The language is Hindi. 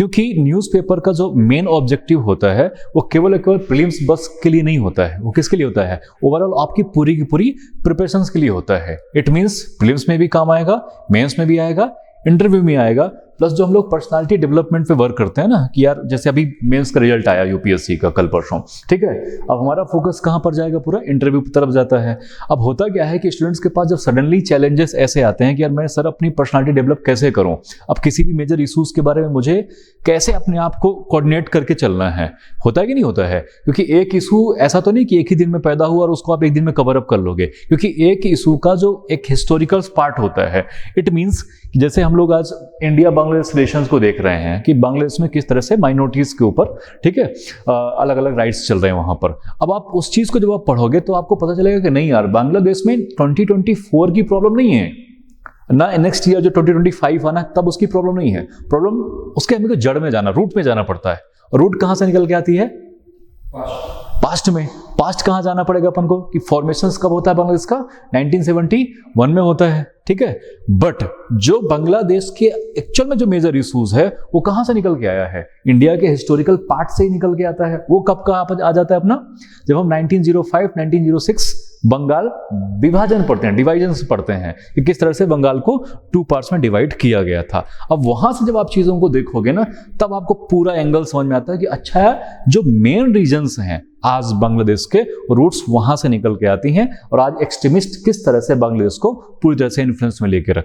क्योंकि न्यूज़पेपर का जो मेन ऑब्जेक्टिव होता है वो केवल प्रीलिम्स बस के लिए नहीं होता है, वो किसके लिए होता है, ओवरऑल आपकी पूरी की पूरी प्रिपरेशंस के लिए होता है। इट मींस प्रीलिम्स में भी काम आएगा, मेंस में भी आएगा, इंटरव्यू में आएगा, प्लस जो हम लोग पर्सनालिटी डेवलपमेंट पे वर्क करते हैं ना कि यार जैसे अभी मेंस का रिजल्ट आया यूपीएससी का कल परसों, ठीक है, अब हमारा फोकस कहाँ पर जाएगा, पूरा इंटरव्यू की तरफ जाता है। अब होता क्या है कि स्टूडेंट्स के पास जब सडनली चैलेंजेस ऐसे आते हैं कि यार मैं सर अपनी पर्सनालिटी डेवलप कैसे करूं, अब किसी भी मेजर इशूज के बारे में मुझे कैसे अपने आप को कोऑर्डिनेट करके चलना है, होता है कि नहीं होता है, क्योंकि एक इशू ऐसा तो नहीं कि एक ही दिन में पैदा हुआ और उसको आप एक दिन में कवर अप कर लोगे, क्योंकि एक इशू का जो एक हिस्टोरिकल पार्ट होता है। इट मीन्स जैसे हम लोग आज इंडिया बांग्लादेश रिलेशंस को देख रहे हैं कि बांग्लादेश में किस तरह से माइनॉरिटीज के ऊपर, ठीक है, अलग अलग राइट्स चल रहे हैं वहां पर। अब आप उस चीज को जब आप पढ़ोगे तो आपको पता चलेगा कि नहीं यार, बांग्लादेश में 2024 की प्रॉब्लम नहीं है ना, नेक्स्ट ईयर जो 2025 आना तब उसकी प्रॉब्लम नहीं है, प्रॉब्लम उसके हमें तो जड़ में जाना, रूट में जाना पड़ता है। रूट कहां से निकल के आती है, पास्ट में। पास्ट कहां जाना पड़ेगा अपन को कि फॉर्मेशंस कब होता है बांग्लादेश का, 1971 में होता है, ठीक है। बट जो बांग्लादेश के एक्चुअल में जो मेजर इश्यूज है वो कहां से निकल के आया है, इंडिया के हिस्टोरिकल पार्ट से ही निकल के आता है। वो कब का आ जाता है अपना, जब हम 1905 1906 बंगाल विभाजन पढ़ते हैं, डिवाइजन पढ़ते हैं कि किस तरह से बंगाल को 2 पार्ट्स में डिवाइड किया गया था। अब वहां से जब आप चीजों को देखोगे ना तब आपको पूरा एंगल समझ में आता है कि अच्छा जो मेन रीजन्स हैं आज बांग्लादेश के रूट्स वहां से निकल के आती हैं और आज एक्सट्रीमिस्ट किस तरह से बांग्लादेश को पूरी तरह से इन्फ्लुएंस में लेके रख